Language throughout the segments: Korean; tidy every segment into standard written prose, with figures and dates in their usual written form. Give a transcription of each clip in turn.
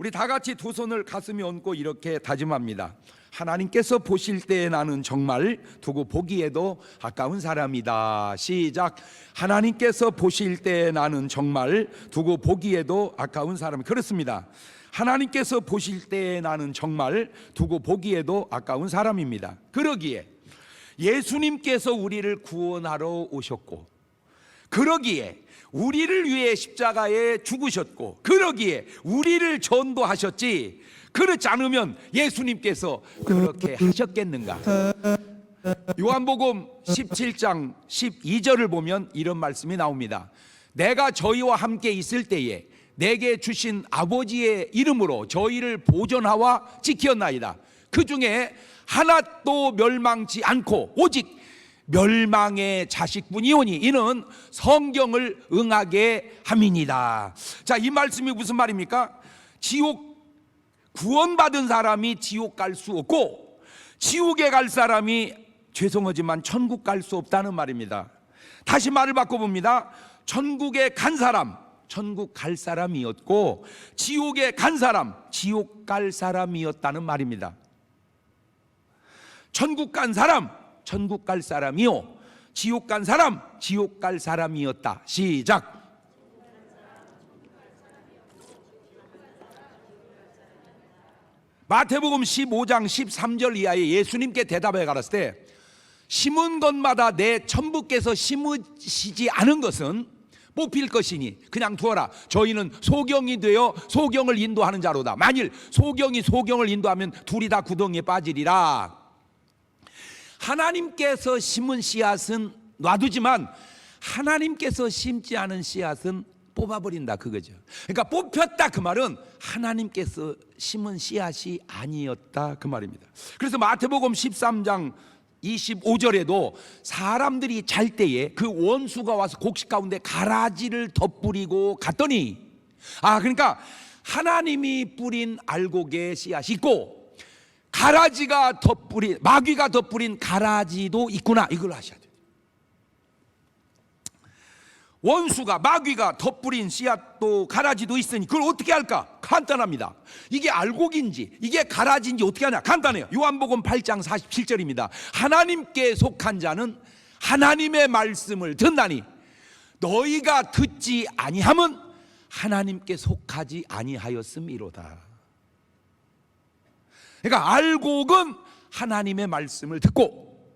우리 다 같이 두 손을 가슴에 얹고 이렇게 다짐합니다. 하나님께서 보실 때 나는 정말 두고 보기에도 아까운 사람이다. 시작. 하나님께서 보실 때 나는 정말 두고 보기에도 아까운 사람. 그렇습니다. 하나님께서 보실 때 나는 정말 두고 보기에도 아까운 사람입니다. 그러기에 예수님께서 우리를 구원하러 오셨고, 그러기에 우리를 위해 십자가에 죽으셨고, 그러기에 우리를 전도하셨지, 그렇지 않으면 예수님께서 그렇게 하셨겠는가? 요한복음 17장 12절을 보면 이런 말씀이 나옵니다. 내가 저희와 함께 있을 때에 내게 주신 아버지의 이름으로 저희를 보존하와 지켰나이다. 그 중에 하나도 멸망치 않고 오직 멸망의 자식뿐이오니 이는 성경을 응하게 함이니이다. 자, 이 말씀이 무슨 말입니까? 구원받은 사람이 지옥 갈 수 없고, 지옥에 갈 사람이 죄송하지만 천국 갈 수 없다는 말입니다. 다시 말을 바꿔봅니다. 천국에 간 사람, 천국 갈 사람이었고, 지옥에 간 사람, 지옥 갈 사람이었다는 말입니다. 천국 간 사람, 천국 갈 사람이요, 지옥 간 사람, 지옥 갈 사람이었다. 시작. 마태복음 15장 13절 이하에 예수님께 대답해 가라을 때, 심은 것마다 내 천부께서 심으시지 않은 것은 뽑힐 것이니 그냥 두어라. 저희는 소경이 되어 소경을 인도하는 자로다. 만일 소경이 소경을 인도하면 둘이 다 구덩이에 빠지리라. 하나님께서 심은 씨앗은 놔두지만 하나님께서 심지 않은 씨앗은 뽑아버린다, 그거죠. 그러니까 뽑혔다 그 말은 하나님께서 심은 씨앗이 아니었다 그 말입니다. 그래서 마태복음 13장 25절에도 사람들이 잘 때에 그 원수가 와서 곡식 가운데 가라지를 덧뿌리고 갔더니, 그러니까 하나님이 뿌린 알곡의 씨앗이 있고 마귀가 덧뿌린 가라지도 있구나, 이걸 아셔야 돼요. 원수가, 마귀가 덧뿌린 씨앗도 가라지도 있으니 그걸 어떻게 할까? 간단합니다. 이게 알곡인지 이게 가라지인지 어떻게 하냐? 간단해요. 요한복음 8장 47절입니다. 하나님께 속한 자는 하나님의 말씀을 듣나니 너희가 듣지 아니함은 하나님께 속하지 아니하였음이로다. 그러니까 알곡은 하나님의 말씀을 듣고,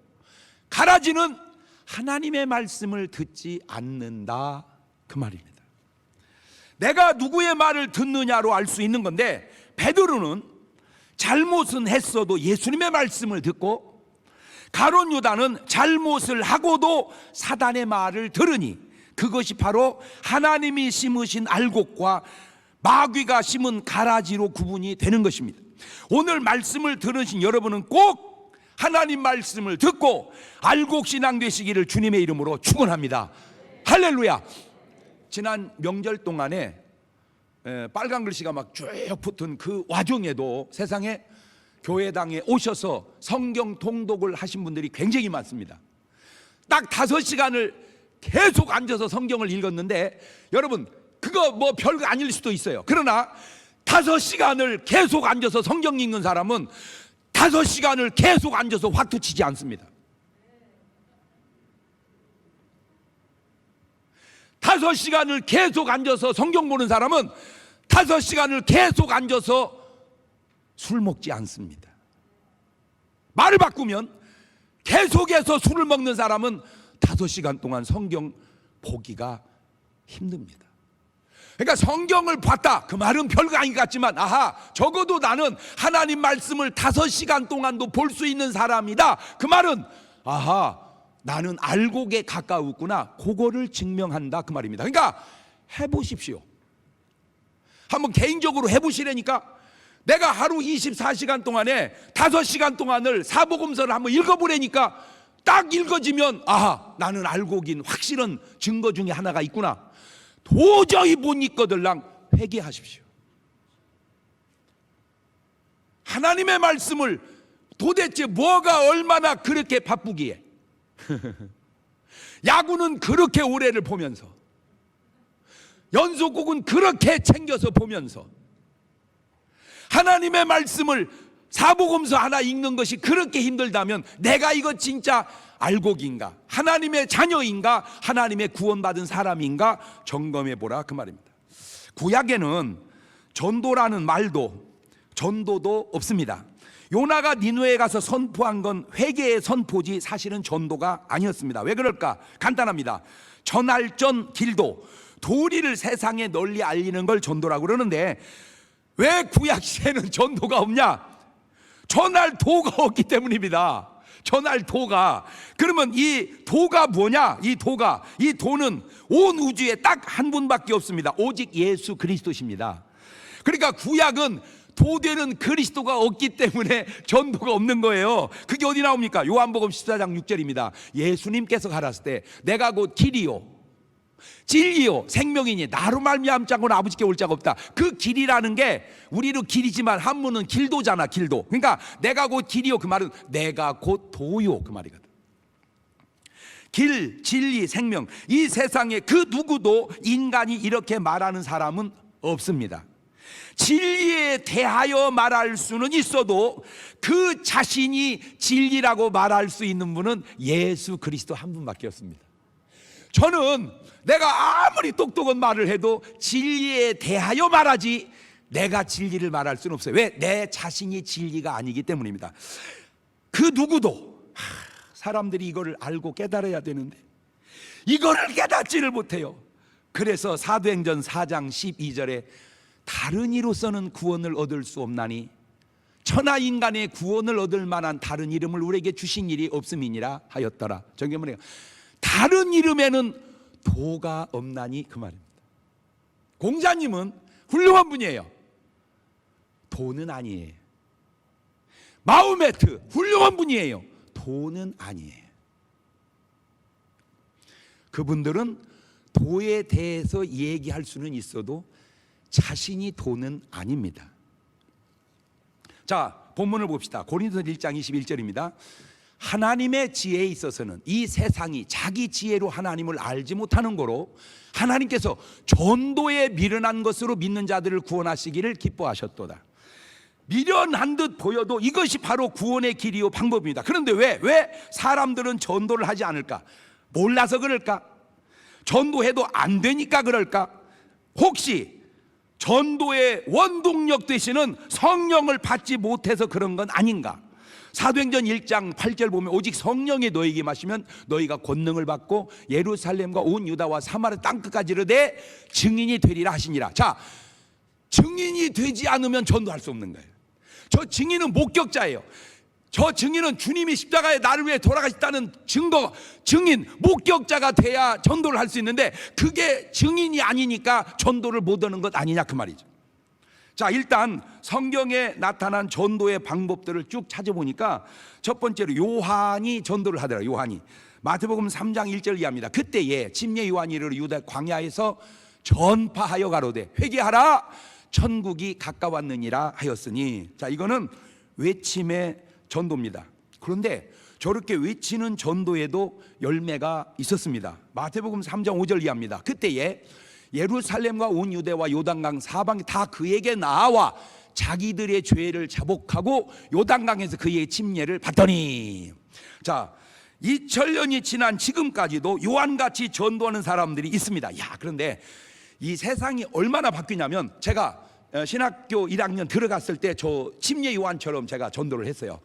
가라지는 하나님의 말씀을 듣지 않는다 그 말입니다. 내가 누구의 말을 듣느냐로 알 수 있는 건데, 베드로는 잘못은 했어도 예수님의 말씀을 듣고, 가룟 유다는 잘못을 하고도 사단의 말을 들으니 그것이 바로 하나님이 심으신 알곡과 마귀가 심은 가라지로 구분이 되는 것입니다. 오늘 말씀을 들으신 여러분은 꼭 하나님 말씀을 듣고 알곡신앙 되시기를 주님의 이름으로 축원합니다. 할렐루야. 지난 명절 동안에 빨간 글씨가 막 쭉 붙은 그 와중에도 세상에 교회당에 오셔서 성경 통독을 하신 분들이 굉장히 많습니다. 딱 5시간을 계속 앉아서 성경을 읽었는데, 여러분 그거 뭐 별거 아닐 수도 있어요. 그러나 5시간을 계속 앉아서 성경 읽는 사람은 5시간을 계속 앉아서 화투 치지 않습니다. 5시간을 계속 앉아서 성경 보는 사람은 5시간을 계속 앉아서 술 먹지 않습니다. 말을 바꾸면 계속해서 술을 먹는 사람은 5시간 동안 성경 보기가 힘듭니다. 그러니까 성경을 봤다 그 말은 별거 아닌 것 같지만, 적어도 나는 하나님 말씀을 5시간 동안도 볼 수 있는 사람이다 그 말은, 나는 알곡에 가까웠구나, 그거를 증명한다 그 말입니다. 그러니까 해보십시오. 한번 개인적으로 해보시라니까. 내가 하루 24시간 동안에 5시간 동안을 사복음서를 한번 읽어보라니까, 딱 읽어지면 나는 알곡인 확실한 증거 중에 하나가 있구나. 도저히 못 읽거들랑 회개하십시오. 하나님의 말씀을 도대체 뭐가 얼마나 그렇게 바쁘기에 야구는 그렇게 오래를 보면서, 연속곡은 그렇게 챙겨서 보면서, 하나님의 말씀을 사복음서 하나 읽는 것이 그렇게 힘들다면 내가 이거 진짜 알곡인가, 하나님의 자녀인가, 하나님의 구원받은 사람인가 점검해 보라 그 말입니다. 구약에는 전도라는 말도 전도도 없습니다. 요나가 니느웨에 가서 선포한 건 회개의 선포지 사실은 전도가 아니었습니다. 왜 그럴까? 간단합니다. 전할전 길도, 도리를 세상에 널리 알리는 걸 전도라고 그러는데 왜 구약 시대는 전도가 없냐? 전할 도가 없기 때문입니다. 전할 도가. 그러면 이 도가 뭐냐? 이 도는 온 우주에 딱 한 분밖에 없습니다. 오직 예수 그리스도십니다. 그러니까 구약은 도되는 그리스도가 없기 때문에 전도가 없는 거예요. 그게 어디 나옵니까? 요한복음 14장 6절입니다. 예수님께서 가라사대 때 내가 곧 길이요 진리요 생명이니 나로 말미암자고는 아버지께 올 자가 없다. 그 길이라는 게 우리로 길이지만 한문은 길도잖아. 길도. 그러니까 내가 곧 길이요 그 말은 내가 곧 도요 그 말이거든. 길, 진리, 생명, 이 세상에 그 누구도 인간이 이렇게 말하는 사람은 없습니다. 진리에 대하여 말할 수는 있어도 그 자신이 진리라고 말할 수 있는 분은 예수 그리스도 한 분밖에 없습니다. 저는 내가 아무리 똑똑한 말을 해도 진리에 대하여 말하지 내가 진리를 말할 수는 없어요. 왜? 내 자신이 진리가 아니기 때문입니다. 그 누구도 사람들이 이거를 알고 깨달아야 되는데 이거를 깨닫지를 못해요. 그래서 사도행전 4장 12절에 다른 이로서는 구원을 얻을 수 없나니 천하 인간의 구원을 얻을 만한 다른 이름을 우리에게 주신 일이 없음이니라 하였더라. 저게 뭐예요? 다른 이름에는 도가 없나니 그 말입니다. 공자님은 훌륭한 분이에요. 도는 아니에요. 마호메트 훌륭한 분이에요. 도는 아니에요. 그분들은 도에 대해서 얘기할 수는 있어도 자신이 도는 아닙니다. 자, 본문을 봅시다. 고린도서 1장 21절입니다. 하나님의 지혜에 있어서는 이 세상이 자기 지혜로 하나님을 알지 못하는 거로 하나님께서 전도에 미련한 것으로 믿는 자들을 구원하시기를 기뻐하셨도다. 미련한 듯 보여도 이것이 바로 구원의 길이요 방법입니다. 그런데 왜 사람들은 전도를 하지 않을까? 몰라서 그럴까? 전도해도 안 되니까 그럴까? 혹시 전도의 원동력 되시는 성령을 받지 못해서 그런 건 아닌가? 사도행전 1장 8절 보면 오직 성령이 너에게 마시면 너희가 권능을 받고 예루살렘과 온 유다와 사마리아 땅끝까지 이르되 증인이 되리라 하시니라. 자, 증인이 되지 않으면 전도할 수 없는 거예요. 저 증인은 목격자예요. 저 증인은 주님이 십자가에 나를 위해 돌아가셨다는 증거, 증인, 목격자가 돼야 전도를 할 수 있는데 그게 증인이 아니니까 전도를 못 하는 것 아니냐 그 말이죠. 자, 일단 성경에 나타난 전도의 방법들을 쭉 찾아보니까 첫 번째로 요한이 전도를 하더라. 요한이 마태복음 3장 1절 이하입니다. 그때에 침례 요한이 이르러 유다 광야에서 전파하여 가로되 회개하라 천국이 가까웠느니라 하였으니. 자, 이거는 외침의 전도입니다. 그런데 저렇게 외치는 전도에도 열매가 있었습니다. 마태복음 3장 5절 이하입니다. 그때에 예루살렘과 온 유대와 요단강 사방이 다 그에게 나와 자기들의 죄를 자복하고 요단강에서 그의 침례를 받더니. 자, 2000년이 지난 지금까지도 요한같이 전도하는 사람들이 있습니다. 야, 그런데 이 세상이 얼마나 바뀌냐면 제가 신학교 1학년 들어갔을 때 저 침례 요한처럼 제가 전도를 했어요.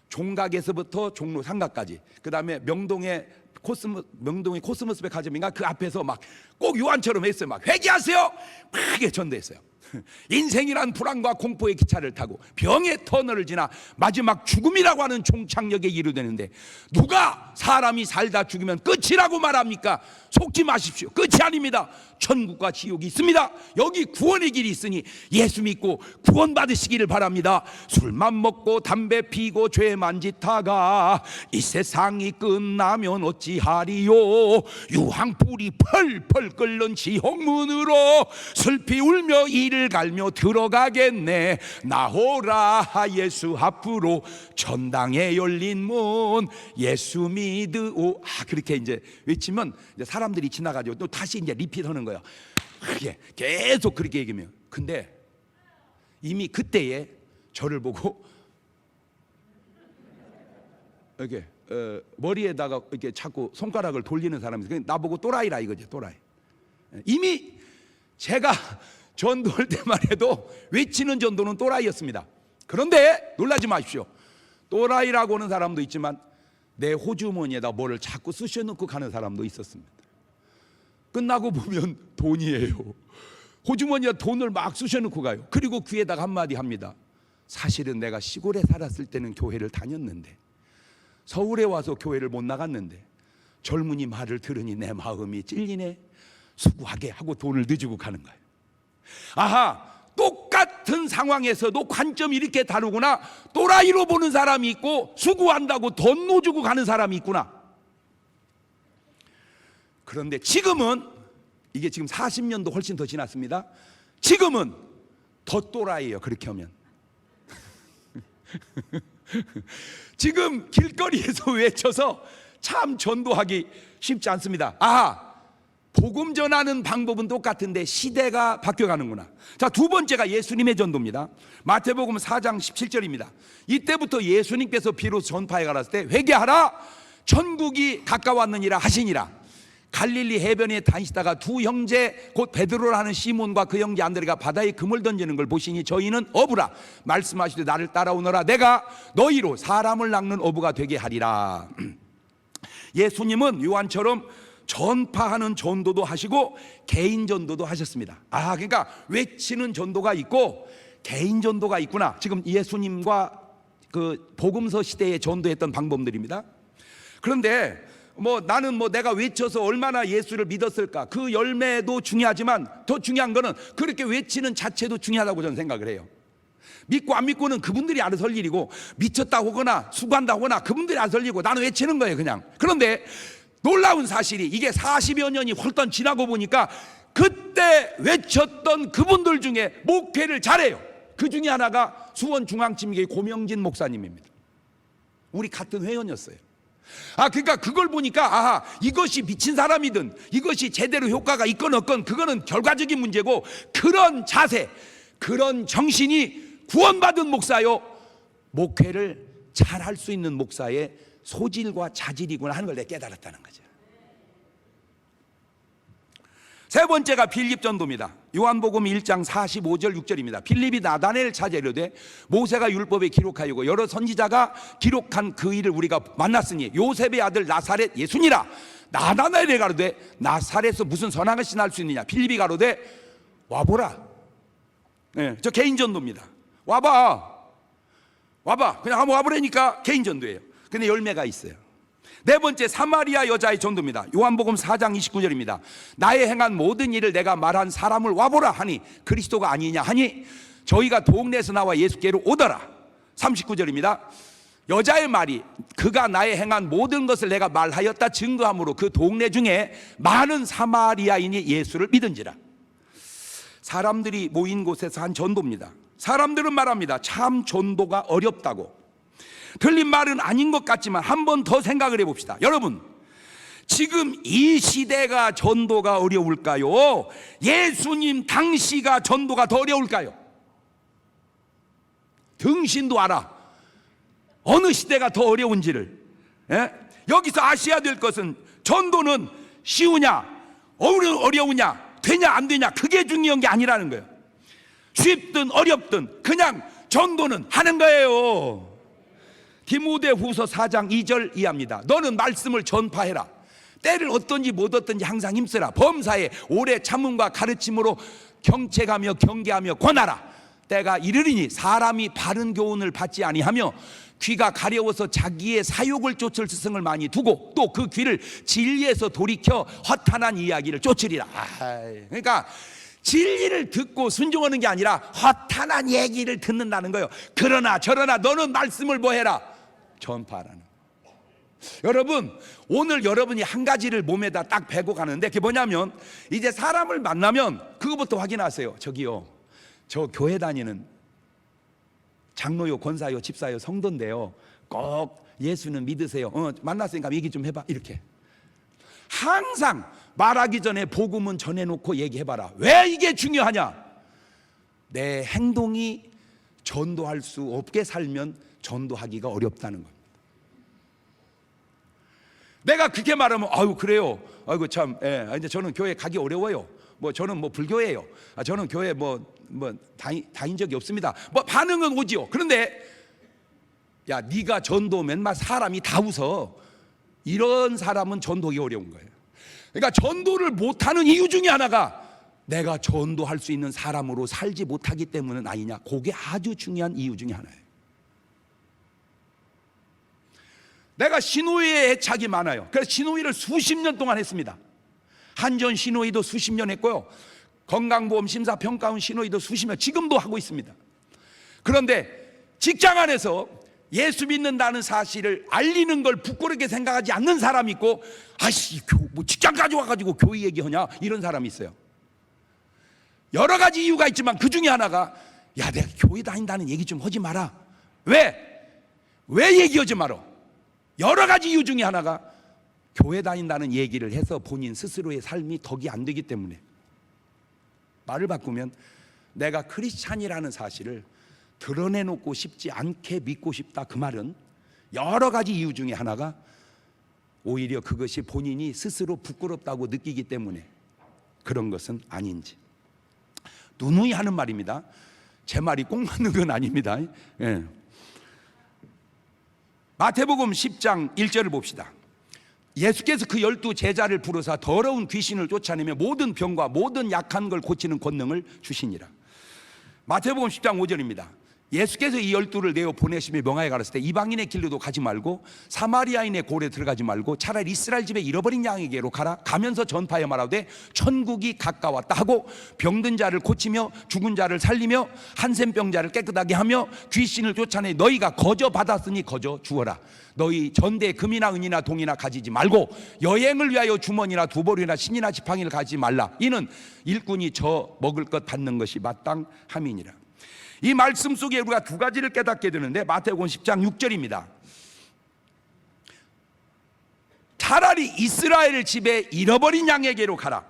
종각에서부터 종로 상가까지, 그 다음에 명동의 코스모스 백화점인가 그 앞에서 막 꼭 요한처럼 했어요. 막 회개하세요 크게 전도했어요. 인생이란 불안과 공포의 기차를 타고 병의 터널을 지나 마지막 죽음이라고 하는 종착역에 이르되는데 누가 사람이 살다 죽으면 끝이라고 말합니까? 속지 마십시오. 끝이 아닙니다. 천국과 지옥이 있습니다. 여기 구원의 길이 있으니 예수 믿고 구원 받으시기를 바랍니다. 술만 먹고 담배 피고 죄만 짓다가 이 세상이 끝나면 어찌하리요? 유황불이 펄펄 끓는 지옥문으로 슬피 울며 이를 갈며 들어가겠네. 나오라 예수 앞으로 천당에 열린 문 예수 믿으오. 그렇게 이제 외치면 이제 사람들이 지나가지고 또 다시 이제 리핏하는 거예요. 그게 계속 그렇게 얘기하면. 근데 이미 그때에 저를 보고 이렇게 머리에다가 이렇게 자꾸 손가락을 돌리는 사람이 있어요. 나보고 또라이라 이거지, 또라이. 이미 제가 전도할 때만 해도 외치는 전도는 또라이였습니다. 그런데 놀라지 마십시오. 또라이라고 하는 사람도 있지만 내 호주머니에다 뭐를 자꾸 쑤셔넣고 가는 사람도 있었습니다. 끝나고 보면 돈이에요. 호주머니에 돈을 막 쑤셔넣고 가요. 그리고 귀에다가 한마디 합니다. 사실은 내가 시골에 살았을 때는 교회를 다녔는데 서울에 와서 교회를 못 나갔는데 젊은이 말을 들으니 내 마음이 찔리네. 수고하게 하고 돈을 넣어주고 가는 거예요. 아하, 똑같은 상황에서도 관점이 이렇게 다르구나. 또라이로 보는 사람이 있고 수고한다고 돈 넣어주고 가는 사람이 있구나. 그런데 지금은, 이게 지금 40년도 훨씬 더 지났습니다. 지금은 더 또라이예요, 그렇게 하면. 지금 길거리에서 외쳐서 참 전도하기 쉽지 않습니다. 아하, 복음 전하는 방법은 똑같은데 시대가 바뀌어가는구나. 자, 두 번째가 예수님의 전도입니다. 마태복음 4장 17절입니다. 이때부터 예수님께서 비로소 전파에 가랐을 때 회개하라, 천국이 가까웠느니라 하시니라. 갈릴리 해변에 다니시다가 두 형제 곧 베드로라는 시몬과 그 형제 안드레가 바다에 금을 던지는 걸 보시니 저희는 어부라. 말씀하시되 나를 따라오너라. 내가 너희로 사람을 낚는 어부가 되게 하리라. 예수님은 요한처럼 전파하는 전도도 하시고 개인 전도도 하셨습니다. 아, 그러니까 외치는 전도가 있고 개인 전도가 있구나. 지금 예수님과 그 복음서 시대에 전도했던 방법들입니다. 그런데 나는 내가 외쳐서 얼마나 예수를 믿었을까, 그 열매도 중요하지만 더 중요한 거는 그렇게 외치는 자체도 중요하다고 저는 생각을 해요. 믿고 안 믿고는 그분들이 알아서 할 일이고, 미쳤다고 하거나 수고한다고 하거나 그분들이 알아서 할 일이고, 나는 외치는 거예요, 그냥. 그런데 놀라운 사실이, 이게 40여 년이 헐떡 지나고 보니까 그때 외쳤던 그분들 중에 목회를 잘해요. 그 중에 하나가 수원중앙지교회 고명진 목사님입니다. 우리 같은 회원이었어요. 그러니까 그걸 보니까 아하, 이것이 미친 사람이든 이것이 제대로 효과가 있건 없건 그거는 결과적인 문제고, 그런 자세, 그런 정신이 구원받은 목사요, 목회를 잘할 수 있는 목사의 소질과 자질이구나 하는 걸 내가 깨달았다는 거죠. 세 번째가 빌립 전도입니다. 요한복음 1장 45절 6절입니다. 빌립이 나다나엘을 찾아 이르되 모세가 율법에 기록하였고 여러 선지자가 기록한 그 일을 우리가 만났으니 요셉의 아들 나사렛 예수니라. 나다나엘이 가로되 나사렛에서 무슨 선한 것이 날 수 있느냐. 빌립이 가로되 와보라. 저 개인 전도입니다. 와봐 그냥 한번 와보라니까 개인 전도예요. 근데 열매가 있어요. 네 번째, 사마리아 여자의 전도입니다. 요한복음 4장 29절입니다. 나의 행한 모든 일을 내가 말한 사람을 와보라 하니 그리스도가 아니냐 하니 저희가 동네에서 나와 예수께로 오더라. 39절입니다. 여자의 말이 그가 나의 행한 모든 것을 내가 말하였다 증거함으로 그 동네 중에 많은 사마리아인이 예수를 믿은지라. 사람들이 모인 곳에서 한 전도입니다. 사람들은 말합니다. 참 전도가 어렵다고. 틀린 말은 아닌 것 같지만 한 번 더 생각을 해봅시다. 여러분, 지금 이 시대가 전도가 어려울까요? 예수님 당시가 전도가 더 어려울까요? 등신도 알아, 어느 시대가 더 어려운지를. 여기서 아셔야 될 것은 전도는 쉬우냐 어려우냐, 되냐 안 되냐, 그게 중요한 게 아니라는 거예요. 쉽든 어렵든 그냥 전도는 하는 거예요. 디모데후서 4장 2절 이하입니다. 너는 말씀을 전파해라. 때를 얻든지 못 얻든지 항상 힘쓰라. 범사에 오래 참음과 가르침으로 경책하며 경계하며 권하라. 때가 이르리니 사람이 바른 교훈을 받지 아니하며 귀가 가려워서 자기의 사욕을 쫓을 스승을 많이 두고 또 그 귀를 진리에서 돌이켜 허탄한 이야기를 쫓으리라. 그러니까 진리를 듣고 순종하는 게 아니라 허탄한 얘기를 듣는다는 거예요. 그러나 저러나 너는 말씀을 뭐 해라? 전파하라는. 여러분, 오늘 여러분이 한 가지를 몸에다 딱 배고 가는데 그게 뭐냐면, 이제 사람을 만나면 그거부터 확인하세요. 저기요, 저 교회 다니는 장로요, 권사요, 집사요, 성도인데요, 꼭 예수는 믿으세요. 만났으니까 얘기 좀 해봐. 이렇게 항상 말하기 전에 복음은 전해놓고 얘기해봐라. 왜 이게 중요하냐? 내 행동이 전도할 수 없게 살면 전도하기가 어렵다는 겁니다. 내가 그렇게 말하면 아유 그래요. 아이고 참, 이제 저는 교회 가기 어려워요. 뭐 저는 뭐 불교예요. 저는 교회 다닌 적이 없습니다. 뭐 반응은 오지요. 그런데 야, 네가 전도면 막 사람이 다 웃어. 이런 사람은 전도하기 어려운 거예요. 그러니까 전도를 못하는 이유 중에 하나가 내가 전도할 수 있는 사람으로 살지 못하기 때문은 아니냐. 그게 아주 중요한 이유 중에 하나예요. 내가 신호위에 애착이 많아요. 그래서 신호위를 수십 년 동안 했습니다. 한전 신호위도 수십 년 했고요. 건강보험 심사평가원 신호위도 수십 년, 지금도 하고 있습니다. 그런데 직장 안에서 예수 믿는다는 사실을 알리는 걸 부끄럽게 생각하지 않는 사람이 있고, 아씨 뭐 직장 가져와가지고 교회 얘기하냐, 이런 사람이 있어요. 여러 가지 이유가 있지만 그 중에 하나가, 야 내가 교회 다닌다는 얘기 좀 하지 마라. 왜 얘기하지 마라? 여러 가지 이유 중에 하나가 교회 다닌다는 얘기를 해서 본인 스스로의 삶이 덕이 안 되기 때문에. 말을 바꾸면 내가 크리스찬이라는 사실을 드러내놓고 싶지 않게 믿고 싶다, 그 말은 여러 가지 이유 중에 하나가 오히려 그것이 본인이 스스로 부끄럽다고 느끼기 때문에 그런 것은 아닌지 누누이 하는 말입니다. 제 말이 꼭 맞는 건 아닙니다. 마태복음 10장 1절을 봅시다. 예수께서 그 12 제자를 부르사 더러운 귀신을 쫓아내며 모든 병과 모든 약한 걸 고치는 권능을 주시니라. 마태복음 10장 5절입니다. 예수께서 이 12를 내어 보내시며 명하여 가라사대 이방인의 길로도 가지 말고 사마리아인의 고래 들어가지 말고 차라리 이스라엘 집에 잃어버린 양에게로 가라. 가면서 전파하여 말하되 천국이 가까웠다 하고 병든 자를 고치며 죽은 자를 살리며 한센병자를 깨끗하게 하며 귀신을 쫓아내 너희가 거저 받았으니 거저 주어라. 너희 전대에 금이나 은이나 동이나 가지지 말고 여행을 위하여 주머니나 두벌이나 신이나 지팡이를 가지지 말라. 이는 일꾼이 저 먹을 것 받는 것이 마땅함이니라. 이 말씀 속에 우리가 두 가지를 깨닫게 되는데, 마태복음 10장 6절입니다. 차라리 이스라엘 집에 잃어버린 양에게로 가라.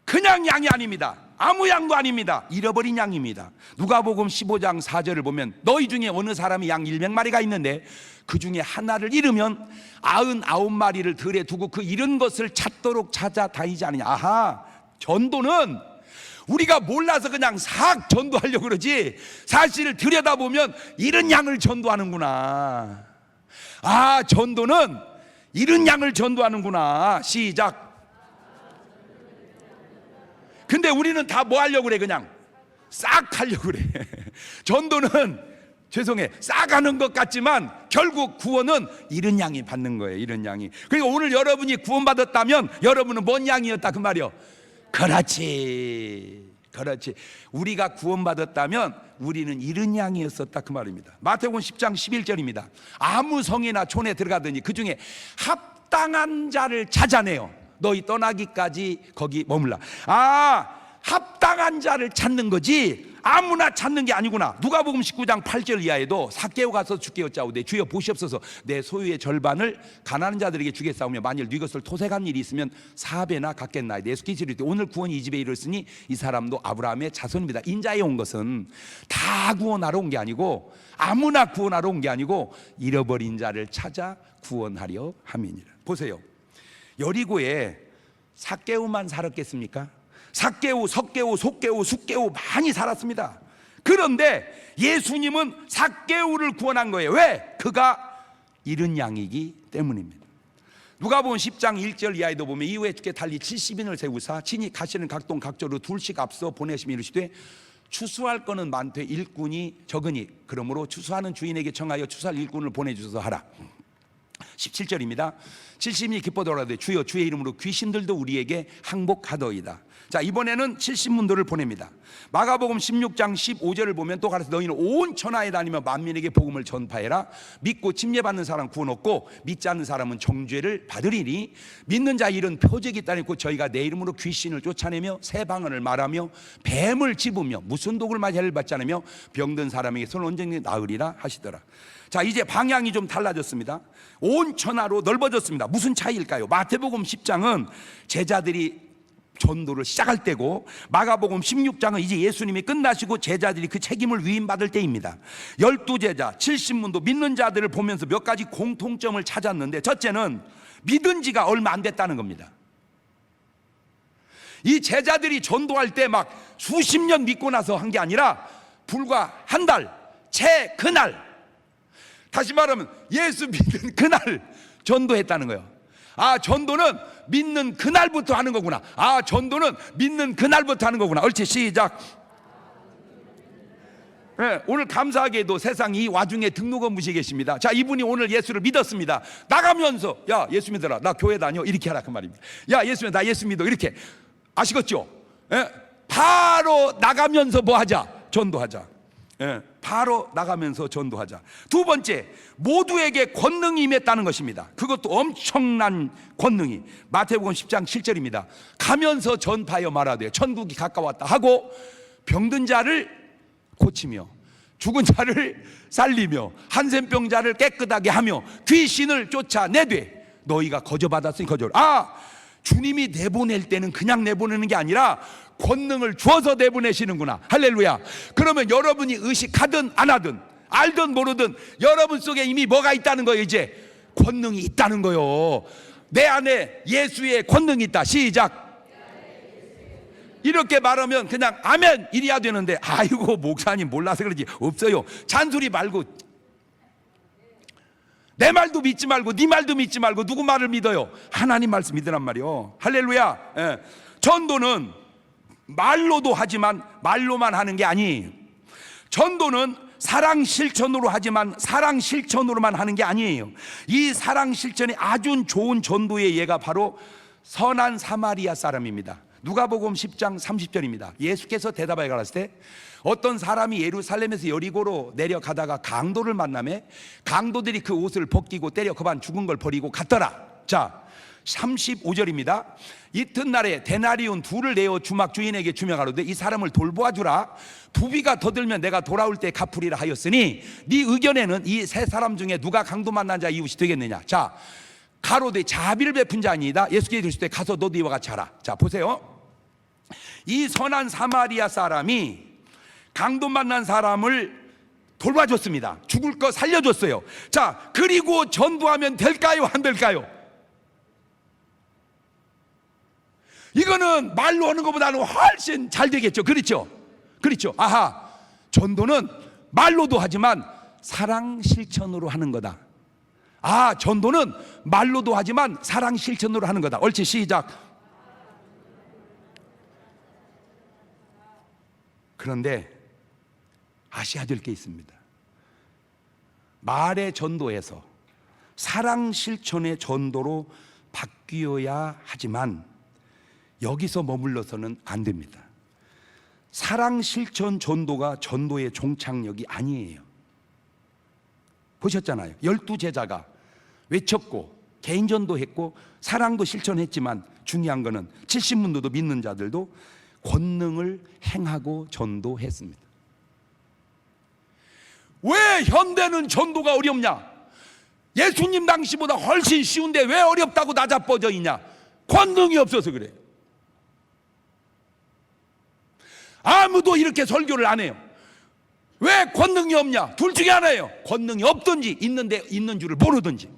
그냥 양이 아닙니다. 아무 양도 아닙니다. 잃어버린 양입니다. 누가복음 15장 4절을 보면 너희 중에 어느 사람이 양 100마리가 있는데 그 중에 하나를 잃으면 99마리를 들에 두고 그 잃은 것을 찾도록 찾아다니지 않느냐. 아하, 전도는 우리가 몰라서 그냥 싹 전도하려고 그러지, 사실을 들여다보면 잃은 양을 전도하는구나. 아, 전도는 잃은 양을 전도하는구나. 시작. 근데 우리는 다 뭐 하려고 그래? 그냥 싹 하려고 그래. 전도는 죄송해, 싹 하는 것 같지만 결국 구원은 잃은 양이 받는 거예요. 잃은 양이. 그러니까 오늘 여러분이 구원받았다면 여러분은 뭔 양이었다, 그 말이요. 그렇지. 우리가 구원받았다면 우리는 잃은 양이었었다, 그 말입니다. 마태복음 10장 11절입니다. 아무 성이나 촌에 들어가더니 그 중에 합당한 자를 찾아내요. 너희 떠나기까지 거기 머물라. 아, 합당한 자를 찾는 거지 아무나 찾는 게 아니구나. 누가복음 19장 8절 이하에도 삭개오 가서 주께 여짜오되 주여 보시옵소서 내 소유의 절반을 가난한 자들에게 주겠사오며 만일 네 것을 토색한 일이 있으면 4배나 갚겠나이다. 예수께서 이르되 오늘 구원이 이 집에 이르렀으니 이 사람도 아브라함의 자손입니다. 인자에 온 것은 다 구원하러 온 게 아니고 아무나 구원하러 온 게 아니고 잃어버린 자를 찾아 구원하려 함이니라. 보세요, 여리고에 삭개오만 살았겠습니까? 삭개오, 석개오, 속개오, 숙개오 많이 살았습니다. 그런데 예수님은 삭개오를 구원한 거예요. 왜? 그가 잃은 양이기 때문입니다. 누가복음 10장 1절 이하에도 보면 이후에 주께 달리 70인을 세우사 친히 가시는 각동 각조로 둘씩 앞서 보내시며 이르시되 추수할 거는 많되 일꾼이 적으니 그러므로 추수하는 주인에게 청하여 추수할 일꾼을 보내주소서 하라. 17절입니다. 70인이 기뻐하되 주여 주의 이름으로 귀신들도 우리에게 항복하더이다. 자, 이번에는 70문도를 보냅니다. 마가복음 16장 15절을 보면 또 가라사대 너희는 온 천하에 다니며 만민에게 복음을 전파해라. 믿고 침례받는 사람 구원 얻고 믿지 않는 사람은 정죄를 받으리니 믿는 자 일은 표적이 있다니 곧 저희가 내 이름으로 귀신을 쫓아내며 새 방언을 말하며 뱀을 집으며 무슨 독을 맞이를 받지 않으며 병든 사람에게 손을 언제든지 나으리라 하시더라. 자, 이제 방향이 좀 달라졌습니다. 온 천하로 넓어졌습니다. 무슨 차이일까요? 마태복음 10장은 제자들이 전도를 시작할 때고, 마가복음 16장은 이제 예수님이 끝나시고 제자들이 그 책임을 위임받을 때입니다. 12제자 70문도 믿는 자들을 보면서 몇 가지 공통점을 찾았는데, 첫째는 믿은 지가 얼마 안 됐다는 겁니다. 이 제자들이 전도할 때 막 수십 년 믿고 나서 한 게 아니라 불과 한 달, 채 그날, 다시 말하면 예수 믿는 그날 전도했다는 거예요. 아, 전도는 믿는 그날부터 하는 거구나. 아, 전도는 믿는 그날부터 하는 거구나. 옳지, 시작. 네, 오늘 감사하게도 세상 이 와중에 등록원 분이 계십니다. 자, 이분이 오늘 예수를 믿었습니다. 나가면서 야, 예수 믿어라, 나 교회 다녀, 이렇게 하라 그 말입니다. 야, 예수 믿어, 나 예수 믿어, 이렇게. 아시겠죠? 예, 바로 나가면서 뭐 하자? 전도하자. 예, 바로 나가면서 전도하자. 두 번째, 모두에게 권능이 임했다는 것입니다. 그것도 엄청난 권능이. 마태복음 10장 7절입니다. 가면서 전파하여 말하되 천국이 가까웠다 하고 병든 자를 고치며 죽은 자를 살리며 한센병자를 깨끗하게 하며 귀신을 쫓아내되 너희가 거저받았으니 거저. 아, 주님이 내보낼 때는 그냥 내보내는 게 아니라 권능을 주어서 내보내시는구나. 할렐루야. 그러면 여러분이 의식하든 안 하든 알든 모르든 여러분 속에 이미 뭐가 있다는 거예요. 이제 권능이 있다는 거예요. 내 안에 예수의 권능이 있다. 시작. 이렇게 말하면 그냥 아멘 이래야 되는데, 아이고 목사님 몰라서 그러지. 없어요. 잔소리 말고, 내 말도 믿지 말고 네 말도 믿지 말고 누구 말을 믿어요? 하나님 말씀 믿으란 말이요. 할렐루야. 예. 전도는 말로도 하지만 말로만 하는 게 아니에요. 전도는 사랑 실천으로 하지만 사랑 실천으로만 하는 게 아니에요. 이 사랑 실천이 아주 좋은 전도의 예가 바로 선한 사마리아 사람입니다. 누가복음 10장 30절입니다. 예수께서 대답하여 가라사대 때 어떤 사람이 예루살렘에서 여리고로 내려가다가 강도를 만나매 강도들이 그 옷을 벗기고 때려 그만 죽은 걸 버리고 갔더라. 자, 35절입니다. 이튿날에 데나리온 둘을 내어 주막 주인에게 주며 가로되 이 사람을 돌보아 주라. 부비가 더 들면 내가 돌아올 때 갚으리라 하였으니 네 의견에는 이 세 사람 중에 누가 강도 만난 자 이웃이 되겠느냐. 자, 가로되 자비를 베푼 자 아니이다. 예수께서 이르시되 가서 너도 이와 같이 하라. 자, 보세요. 이 선한 사마리아 사람이 강도 만난 사람을 돌봐줬습니다. 죽을 거 살려줬어요. 자, 그리고 전도하면 될까요? 안 될까요? 이거는 말로 하는 것보다는 훨씬 잘 되겠죠. 그렇죠? 그렇죠. 아하, 전도는 말로도 하지만 사랑 실천으로 하는 거다. 아, 전도는 말로도 하지만 사랑 실천으로 하는 거다. 옳지, 시작. 그런데 아셔야 될 게 있습니다. 말의 전도에서 사랑 실천의 전도로 바뀌어야 하지만 여기서 머물러서는 안 됩니다. 사랑 실천 전도가 전도의 종착역이 아니에요. 보셨잖아요. 12제자가 외쳤고 개인전도 했고 사랑도 실천했지만 중요한 거는 70문도도 믿는 자들도 권능을 행하고 전도했습니다. 왜 현대는 전도가 어렵냐? 예수님 당시보다 훨씬 쉬운데 왜 어렵다고 나자빠져 있냐? 권능이 없어서 그래요. 아무도 이렇게 설교를 안 해요. 왜 권능이 없냐? 둘 중에 하나예요. 권능이 없든지 있는데 있는 줄을 모르든지.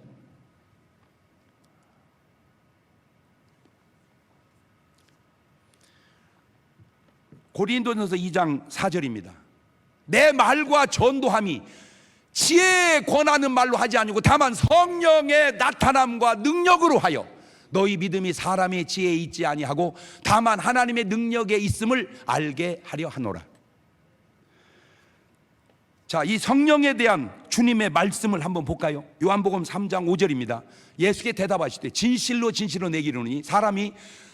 고린도전서 2장 4절입니다. 내 말과 전도함이 지혜에 권하는 말로 하지 아니고 다만 성령의 나타남과 능력으로 하여 너희 믿음이 사람의 지혜에 있지 아니하고 다만 하나님의 능력에 있음을 알게 하려 하노라. 자, 이 성령에 대한 주님의 말씀을 한번 볼까요? 요한복음 3장 5절입니다. 예수께 대답하시되 진실로 진실로 내게 이르노니 사람이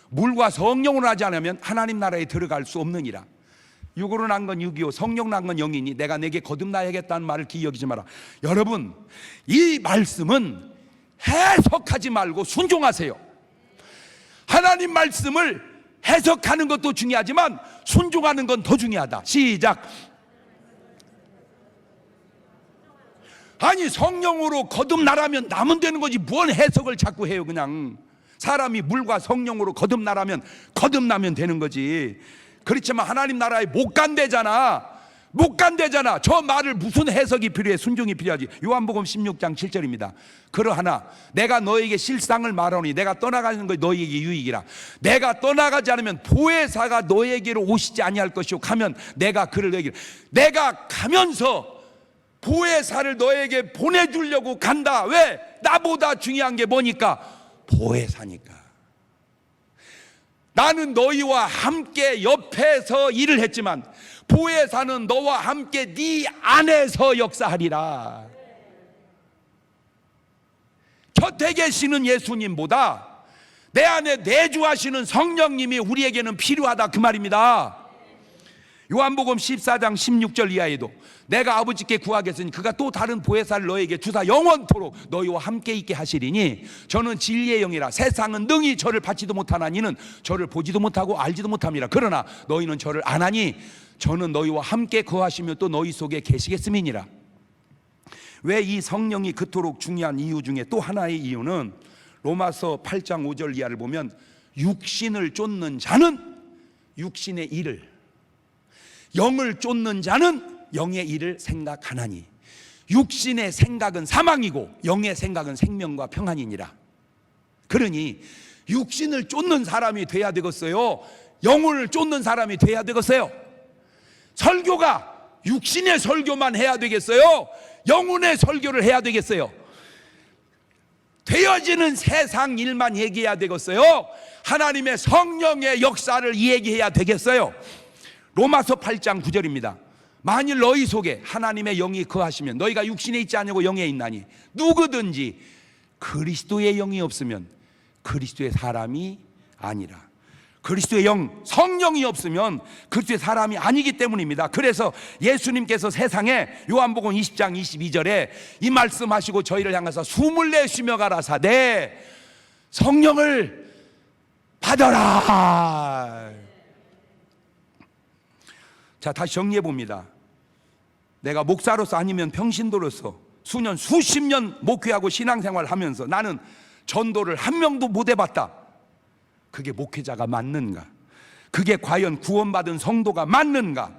물과 성령으로 하지 않으면 하나님 나라에 들어갈 수 없느니라. 육으로 난 건 육이요 성령 난 건 영이니 내가 내게 거듭나야겠다는 말을 기억하지 마라. 여러분, 이 말씀은 해석하지 말고 순종하세요. 하나님 말씀을 해석하는 것도 중요하지만 순종하는 건 더 중요하다. 시작. 아니, 성령으로 거듭나라면 나면 되는 거지 뭔 해석을 자꾸 해요. 그냥 사람이 물과 성령으로 거듭나라면 거듭나면 되는 거지. 그렇지만 하나님 나라에 못 간대잖아. 못 간대잖아. 저 말을 무슨 해석이 필요해? 순종이 필요하지. 요한복음 16장 7절입니다. 그러하나 내가 너에게 실상을 말하노니 내가 떠나가는 것이 너에게 유익이라. 내가 떠나가지 않으면 보혜사가 너에게로 오시지 아니할 것이요 가면 내가 그를 너에게, 내가 가면서 보혜사를 너에게 보내주려고 간다. 왜? 나보다 중요한 게 뭐니까? 보혜사니까. 나는 너희와 함께 옆에서 일을 했지만 보혜사는 너와 함께 네 안에서 역사하리라. 곁에 계시는 예수님보다 내 안에 내주하시는 성령님이 우리에게는 필요하다, 그 말입니다. 요한복음 14장 16절 이하에도 내가 아버지께 구하겠으니 그가 또 다른 보혜사를 너에게 주사 영원토록 너희와 함께 있게 하시리니 저는 진리의 영이라 세상은 능히 저를 받지도 못하나니 이는 저를 보지도 못하고 알지도 못함이라. 그러나 너희는 저를 아나니 저는 너희와 함께 거하시며 또 너희 속에 계시겠음이니라. 왜 이 성령이 그토록 중요한 이유 중에 또 하나의 이유는 로마서 8장 5절 이하를 보면 육신을 쫓는 자는 육신의 일을, 영을 쫓는 자는 영의 일을 생각하나니 육신의 생각은 사망이고 영의 생각은 생명과 평안이니라. 그러니 육신을 쫓는 사람이 돼야 되겠어요? 영혼을 쫓는 사람이 돼야 되겠어요? 설교가 육신의 설교만 해야 되겠어요? 영혼의 설교를 해야 되겠어요? 되어지는 세상 일만 얘기해야 되겠어요? 하나님의 성령의 역사를 얘기해야 되겠어요? 로마서 8장 9절입니다. 만일 너희 속에 하나님의 영이 거하시면 너희가 육신에 있지 않냐고 영에 있나니 누구든지 그리스도의 영이 없으면 그리스도의 사람이 아니라. 그리스도의 영, 성령이 없으면 그리스도의 사람이 아니기 때문입니다. 그래서 예수님께서 세상에 요한복음 20장 22절에 이 말씀하시고 저희를 향해서 숨을 내쉬며 가라사대 성령을 받아라. 자, 다시 정리해 봅니다. 내가 목사로서 아니면 평신도로서 수년 수십 년 목회하고 신앙생활을 하면서 나는 전도를 한 명도 못 해봤다. 그게 목회자가 맞는가? 그게 과연 구원받은 성도가 맞는가?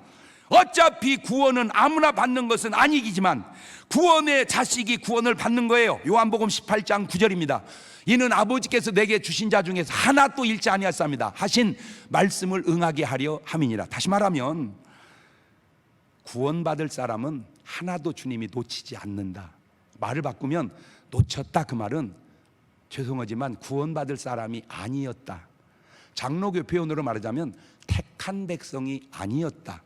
어차피 구원은 아무나 받는 것은 아니지만 구원의 자식이 구원을 받는 거예요. 요한복음 18장 9절입니다. 이는 아버지께서 내게 주신 자 중에서 하나도 잃지 아니하였습니다 하신 말씀을 응하게 하려 함이니라. 다시 말하면 구원받을 사람은 하나도 주님이 놓치지 않는다. 말을 바꾸면 놓쳤다, 그 말은 죄송하지만 구원받을 사람이 아니었다. 장로교 표현으로 말하자면 택한 백성이 아니었다.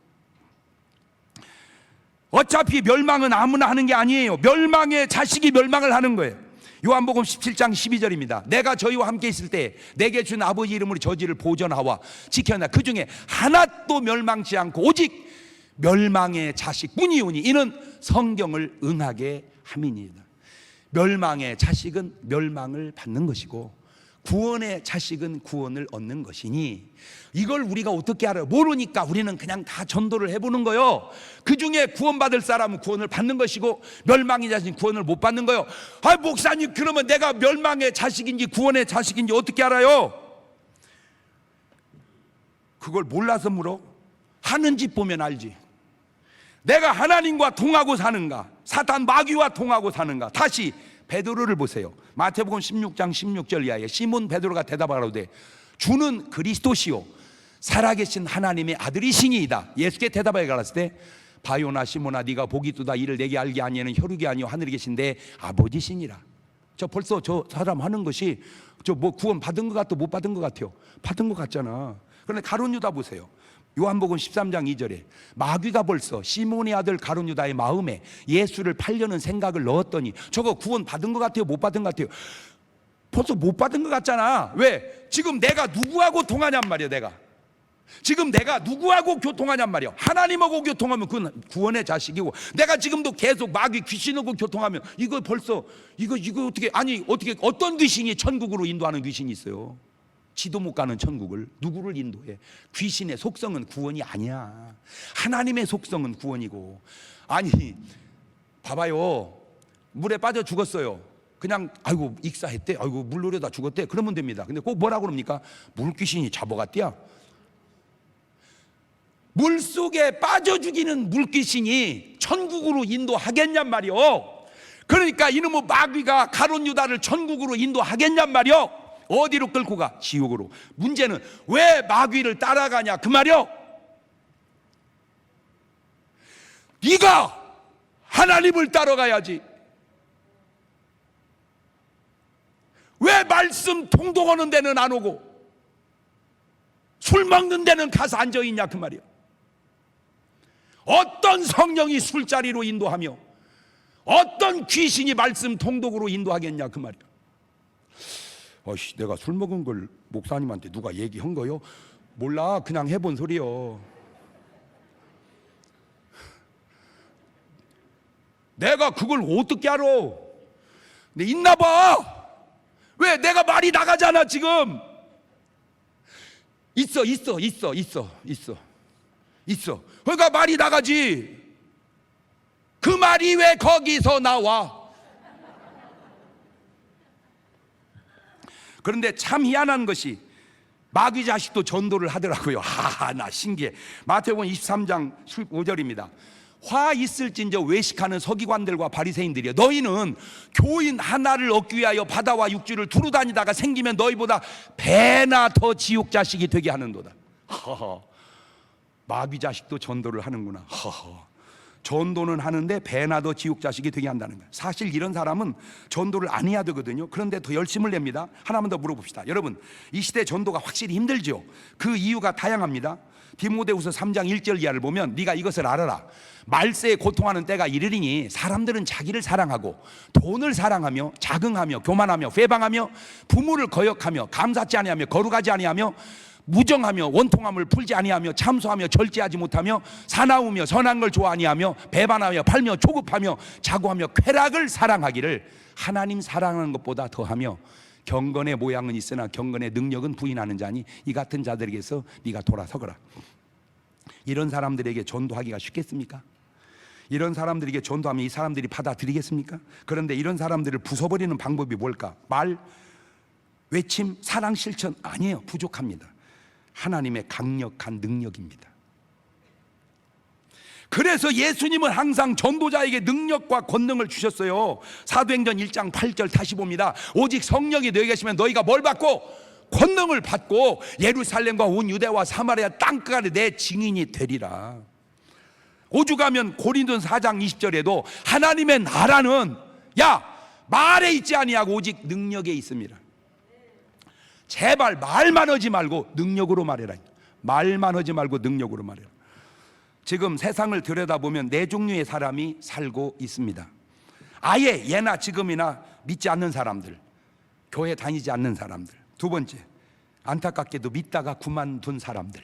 어차피 멸망은 아무나 하는 게 아니에요. 멸망의 자식이 멸망을 하는 거예요. 요한복음 17장 12절입니다. 내가 저희와 함께 있을 때 내게 준 아버지 이름으로 저지를 보전하와 지켜나 그 중에 하나도 멸망치 않고 오직 멸망의 자식뿐이오니 이는 성경을 응하게 함이니이다. 멸망의 자식은 멸망을 받는 것이고 구원의 자식은 구원을 얻는 것이니 이걸 우리가 어떻게 알아요? 모르니까 우리는 그냥 다 전도를 해보는 거예요. 그 중에 구원받을 사람은 구원을 받는 것이고 멸망의 자식은 구원을 못 받는 거예요. 아, 목사님, 그러면 내가 멸망의 자식인지 구원의 자식인지 어떻게 알아요? 그걸 몰라서 물어? 하는 짓 보면 알지. 내가 하나님과 통하고 사는가, 사탄 마귀와 통하고 사는가. 다시 베드로를 보세요. 마태복음 16장 16절 이하에 시몬 베드로가 대답하라되 주는 그리스도시요 살아계신 하나님의 아들이시니이다. 예수께 대답하여 가라사대 때 바요나 시몬아 네가 복이 있도다. 이를 내게 알게 아니하는 혈육이 아니요 하늘에 계신 내 아버지시니라. 저 벌써 저 사람 하는 것이 저 뭐 구원 받은 것 같아, 못 받은 것 같아요? 받은 것 같잖아. 그런데 가룟 유다 보세요. 요한복음 13장 2절에 마귀가 벌써 시몬의 아들 가룟 유다의 마음에 예수를 팔려는 생각을 넣었더니 저거 구원 받은 것 같아요, 못 받은 것 같아요? 벌써 못 받은 것 같잖아. 왜? 지금 내가 누구하고 통하냔 말이야. 내가 지금 내가 누구하고 교통하냔 말이야. 하나님하고 교통하면 그건 구원의 자식이고, 내가 지금도 계속 마귀 귀신하고 교통하면 이거 벌써 이거 어떻게, 아니 어떻게 어떤 귀신이 천국으로 인도하는 귀신이 있어요? 지도 못 가는 천국을 누구를 인도해? 귀신의 속성은 구원이 아니야. 하나님의 속성은 구원이고. 아니 봐봐요, 물에 빠져 죽었어요. 그냥 아이고 익사했대, 아이고 물놀이다 죽었대, 그러면 됩니다. 근데 꼭 뭐라고 그럽니까? 물귀신이 잡아갔대야. 물속에 빠져 죽이는 물귀신이 천국으로 인도하겠냔 말이요. 그러니까 이놈의 마귀가 가룟 유다를 천국으로 인도하겠냔 말이요. 어디로 끌고 가? 지옥으로. 문제는 왜 마귀를 따라가냐 그 말이요. 네가 하나님을 따라가야지. 왜 말씀 통독하는 데는 안 오고 술 먹는 데는 가서 앉아있냐 그 말이요. 어떤 성령이 술자리로 인도하며 어떤 귀신이 말씀 통독으로 인도하겠냐 그 말이요. 내가 술 먹은 걸 목사님한테 누가 얘기한 거요? 몰라, 그냥 해본 소리요. 내가 그걸 어떻게 알아? 근데 있나 봐. 왜? 내가 말이 나가잖아 지금. 있어. 그러니까 말이 나가지. 그 말이 왜 거기서 나와? 그런데 참 희한한 것이 마귀 자식도 전도를 하더라고요. 나 신기해. 마태복음 23장 15절입니다. 화 있을진저 외식하는 서기관들과 바리새인들이여, 너희는 교인 하나를 얻기 위하여 바다와 육지를 두루 다니다가 생기면 너희보다 배나 더 지옥 자식이 되게 하는도다. 마귀 자식도 전도를 하는구나. 전도는 하는데 배나 더 지옥 자식이 되게 한다는 거예요. 사실 이런 사람은 전도를 안 해야 되거든요. 그런데 더 열심을 냅니다. 하나만 더 물어봅시다. 여러분, 이 시대 전도가 확실히 힘들죠. 그 이유가 다양합니다. 디모데후서 3장 1절 이하를 보면 네가 이것을 알아라. 말세에 고통하는 때가 이르리니 사람들은 자기를 사랑하고 돈을 사랑하며 자긍하며 교만하며 회방하며 부모를 거역하며 감사치 아니하며 거룩하지 아니하며 무정하며 원통함을 풀지 아니하며 참소하며 절제하지 못하며 사나우며 선한 걸 좋아하니하며 배반하며 팔며 조급하며 자고하며 쾌락을 사랑하기를 하나님 사랑하는 것보다 더하며 경건의 모양은 있으나 경건의 능력은 부인하는 자니 이 같은 자들에게서 네가 돌아서거라. 이런 사람들에게 전도하기가 쉽겠습니까? 이런 사람들에게 전도하면 이 사람들이 받아들이겠습니까? 그런데 이런 사람들을 부숴버리는 방법이 뭘까? 말, 외침, 사랑 실천 아니에요. 부족합니다. 하나님의 강력한 능력입니다. 그래서 예수님은 항상 전도자에게 능력과 권능을 주셨어요. 사도행전 1장 8절 다시 봅니다. 오직 성령이 너희 계시면 너희가 뭘 받고? 권능을 받고 예루살렘과 온 유대와 사마리아 땅끝까지 내 증인이 되리라. 오죽하면 고린도서 4장 20절에도 하나님의 나라는 말에 있지 아니하고 오직 능력에 있습니다. 제발 말만 하지 말고 능력으로 말해라. 말만 하지 말고 능력으로 말해라. 지금 세상을 들여다보면 네 종류의 사람이 살고 있습니다. 아예 예나 지금이나 믿지 않는 사람들, 교회 다니지 않는 사람들. 두 번째, 안타깝게도 믿다가 그만둔 사람들.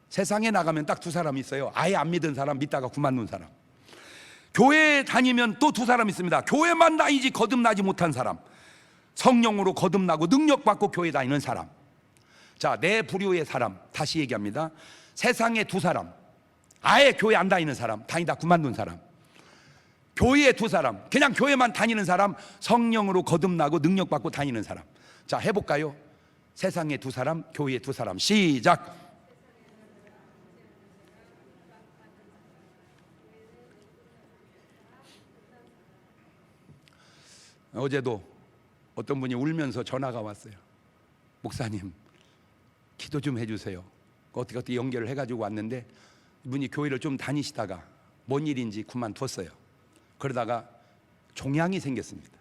세상에 나가면 딱 두 사람이 있어요. 아예 안 믿은 사람, 믿다가 그만둔 사람. 교회에 다니면 또 두 사람 있습니다. 교회만 다니지 거듭나지 못한 사람. 성령으로 거듭나고 능력받고 교회 다니는 사람. 자, 네 부류의 사람 다시 얘기합니다. 세상에 두 사람, 아예 교회 안 다니는 사람, 다니다 그만둔 사람. 교회에 두 사람, 그냥 교회만 다니는 사람, 성령으로 거듭나고 능력받고 다니는 사람. 자, 해볼까요? 세상에 두 사람, 교회에 두 사람. 시작. 어제도 어떤 분이 울면서 전화가 왔어요. 목사님, 기도 좀 해주세요. 어떻게 연결을 해가지고 왔는데 이분이 교회를 좀 다니시다가 뭔 일인지 그만뒀어요. 그러다가 종양이 생겼습니다.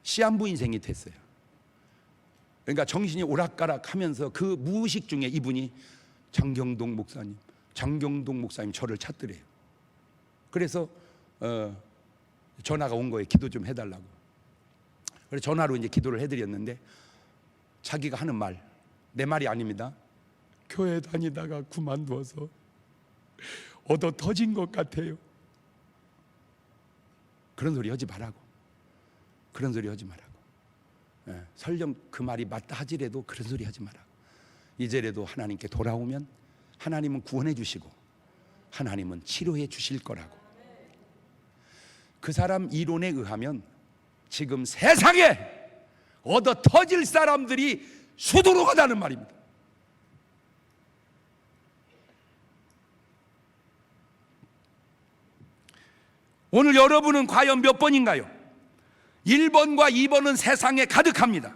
시한부 인생이 됐어요. 그러니까 정신이 오락가락하면서 그 무의식 중에 이분이 장경동 목사님 저를 찾더래요. 그래서 전화가 온 거예요. 기도 좀 해달라고. 그래서 전화로 이제 기도를 해드렸는데 자기가 하는 말, 내 말이 아닙니다. 교회 다니다가 그만두어서 얻어 터진 것 같아요. 그런 소리 하지 말라고. 그런 소리 하지 말라고. 설령 그 말이 맞다 하지라도 그런 소리 하지 말라고. 이제라도 하나님께 돌아오면 하나님은 구원해 주시고 하나님은 치료해 주실 거라고. 그 사람 이론에 의하면 지금 세상에 얻어 터질 사람들이 수두룩하다는 말입니다. 오늘 여러분은 과연 몇 번인가요? 1번과 2번은 세상에 가득합니다.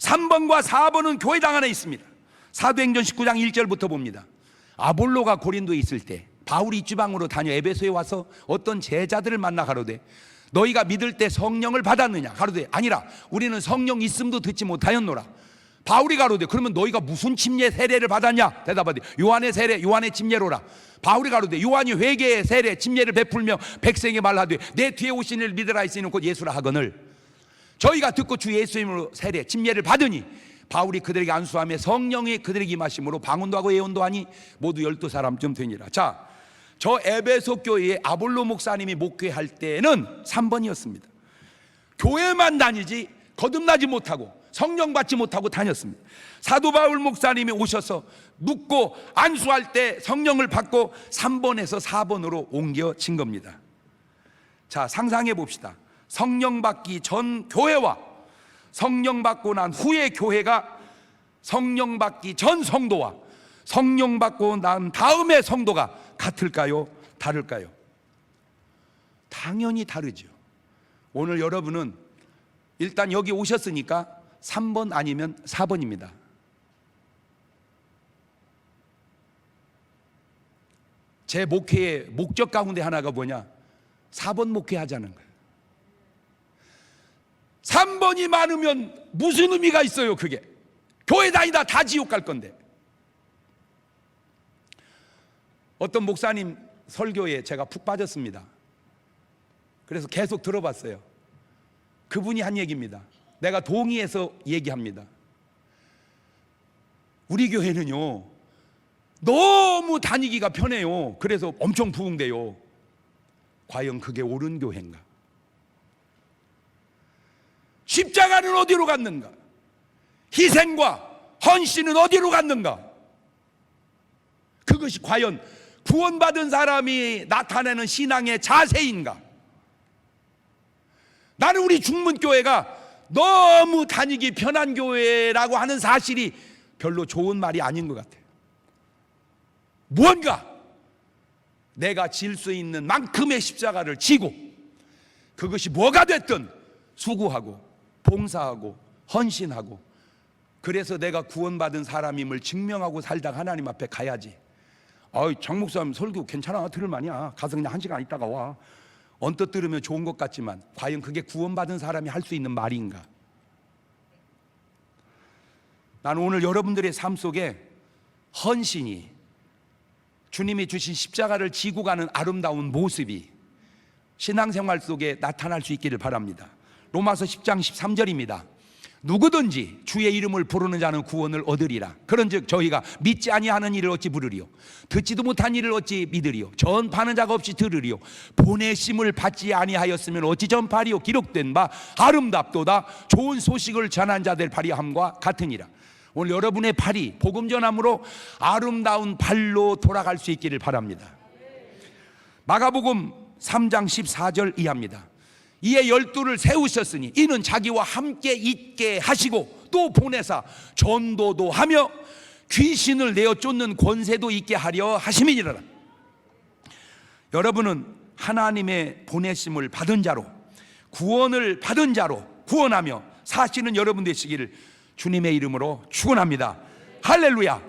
3번과 4번은 교회당 안에 있습니다. 사도행전 19장 1절부터 봅니다. 아볼로가 고린도에 있을 때 바울이 이주방으로 다녀 에베소에 와서 어떤 제자들을 만나 가로되 너희가 믿을 때 성령을 받았느냐? 가로되 아니라 우리는 성령 있음도 듣지 못하였노라. 바울이 가로되 그러면 너희가 무슨 침례 세례를 받았냐? 대답하되 요한의 세례 요한의 침례로라. 바울이 가로되 요한이 회개의 세례 침례를 베풀며 백성에게 말하되 내 뒤에 오신 이를 믿으라 했으니 곧 예수라 하거늘 저희가 듣고 주 예수님으로 세례 침례를 받으니 바울이 그들에게 안수하며 성령이 그들에게 임하심으로 방언도 하고 예언도 하니 모두 12사람쯤 되니라. 자, 저 에베소 교회에 아볼로 목사님이 목회할 때는 3번이었습니다. 교회만 다니지 거듭나지 못하고 성령 받지 못하고 다녔습니다. 사도 바울 목사님이 오셔서 눕고 안수할 때 성령을 받고 3번에서 4번으로 옮겨진 겁니다. 자, 상상해 봅시다. 성령 받기 전 교회와 성령 받고 난 후의 교회가 성령 받기 전 성도와 성령 받고 난 다음의 성도가 같을까요? 다를까요? 당연히 다르죠. 오늘 여러분은 일단 여기 오셨으니까 3번 아니면 4번입니다. 제 목회의 목적 가운데 하나가 뭐냐? 4번 목회하자는 거예요. 3번이 많으면 무슨 의미가 있어요? 그게 교회 다니다 다 지옥 갈 건데. 어떤 목사님 설교에 제가 푹 빠졌습니다. 그래서 계속 들어봤어요. 그분이 한 얘기입니다. 내가 동의해서 얘기합니다. 우리 교회는요 너무 다니기가 편해요. 그래서 엄청 부흥돼요. 과연 그게 옳은 교회인가? 십자가는 어디로 갔는가? 희생과 헌신은 어디로 갔는가? 그것이 과연 구원받은 사람이 나타내는 신앙의 자세인가? 나는 우리 중문교회가 너무 다니기 편한 교회라고 하는 사실이 별로 좋은 말이 아닌 것 같아요. 무언가 내가 질 수 있는 만큼의 십자가를 지고 그것이 뭐가 됐든 수고하고 봉사하고 헌신하고 그래서 내가 구원받은 사람임을 증명하고 살다가 하나님 앞에 가야지. 장 목사님 설교 괜찮아, 들을만이야. 가서 그냥 1시간 있다가 와. 언뜻 들으면 좋은 것 같지만 과연 그게 구원받은 사람이 할 수 있는 말인가? 나는 오늘 여러분들의 삶 속에 헌신이 주님이 주신 십자가를 지고 가는 아름다운 모습이 신앙생활 속에 나타날 수 있기를 바랍니다. 로마서 10장 13절입니다. 누구든지 주의 이름을 부르는 자는 구원을 얻으리라. 그런즉 저희가 믿지 아니하는 일을 어찌 부르리요? 듣지도 못한 일을 어찌 믿으리요? 전파하는 자가 없이 들으리요? 보내심을 받지 아니하였으면 어찌 전파리요? 기록된 바 아름답도다 좋은 소식을 전한 자들 발이함과 같으니라. 오늘 여러분의 발이 복음 전함으로 아름다운 발로 돌아갈 수 있기를 바랍니다. 마가복음 3장 14절 이하입니다. 이에 12를 세우셨으니 이는 자기와 함께 있게 하시고 또 보내사 전도도 하며 귀신을 내어 쫓는 권세도 있게 하려 하심이니라. 여러분은 하나님의 보내심을 받은 자로 구원을 받은 자로 구원하며 사시는 여러분 되시기를 주님의 이름으로 축원합니다. 할렐루야.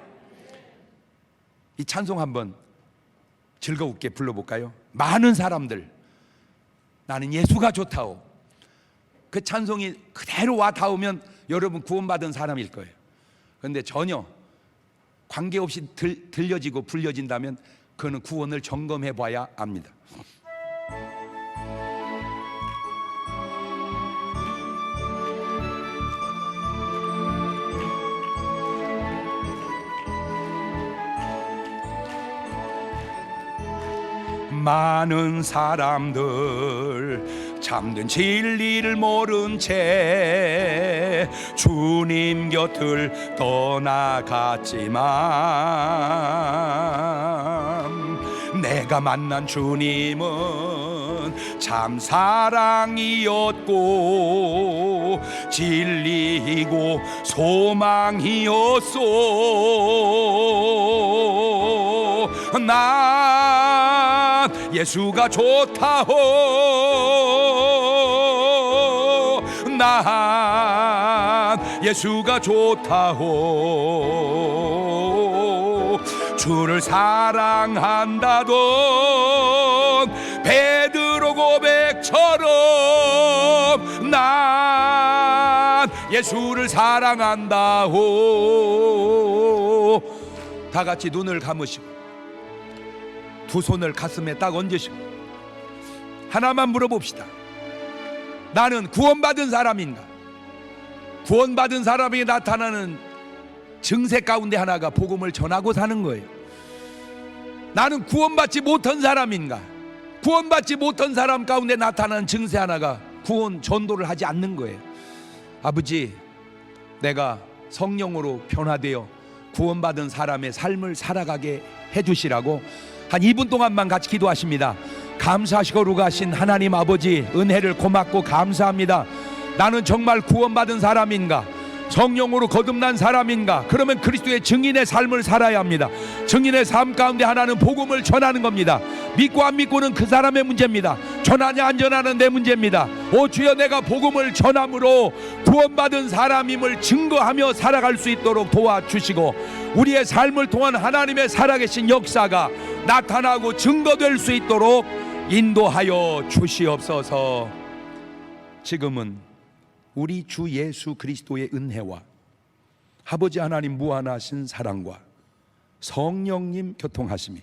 이 찬송 한번 즐거웠게 불러볼까요? 많은 사람들 나는 예수가 좋다오. 그 찬송이 그대로 와 닿으면 여러분 구원받은 사람일 거예요. 그런데 전혀 관계없이 들려지고 불려진다면 그는 구원을 점검해 봐야 압니다. 많은 사람들 참된 진리를 모른 채 주님 곁을 떠나갔지만 내 내가 만난 주님은 참 사랑이었고 진리이고 소망이었소. 난 예수가 좋다호, 난 예수가 좋다호. 주를 사랑한다던 베드로 고백처럼 난 예수를 사랑한다호. 다 같이 눈을 감으시고 두 손을 가슴에 딱 얹으시고 하나만 물어봅시다. 나는 구원받은 사람인가? 구원받은 사람이 나타나는 증세 가운데 하나가 복음을 전하고 사는 거예요. 나는 구원받지 못한 사람인가? 구원받지 못한 사람 가운데 나타나는 증세 하나가 구원 전도를 하지 않는 거예요. 아버지, 내가 성령으로 변화되어 구원받은 사람의 삶을 살아가게 해주시라고 한 2분 동안만 같이 기도하십니다. 감사하시고 거룩하신 하나님 아버지, 은혜를 고맙고 감사합니다. 나는 정말 구원받은 사람인가? 성령으로 거듭난 사람인가? 그러면 그리스도의 증인의 삶을 살아야 합니다. 증인의 삶 가운데 하나는 복음을 전하는 겁니다. 믿고 안 믿고는 그 사람의 문제입니다. 전하냐 안 전하는 내 문제입니다. 오 주여, 내가 복음을 전함으로 구원받은 사람임을 증거하며 살아갈 수 있도록 도와주시고 우리의 삶을 통한 하나님의 살아계신 역사가 나타나고 증거될 수 있도록 인도하여 주시옵소서. 지금은 우리 주 예수 그리스도의 은혜와 아버지 하나님 무한하신 사랑과 성령님 교통하심이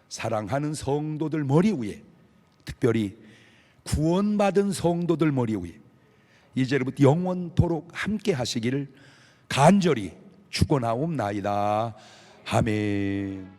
사랑하는 성도들 머리 위에, 특별히 구원받은 성도들 머리 위에 이제부터 영원토록 함께 하시기를 간절히 축원하옵나이다. 아멘.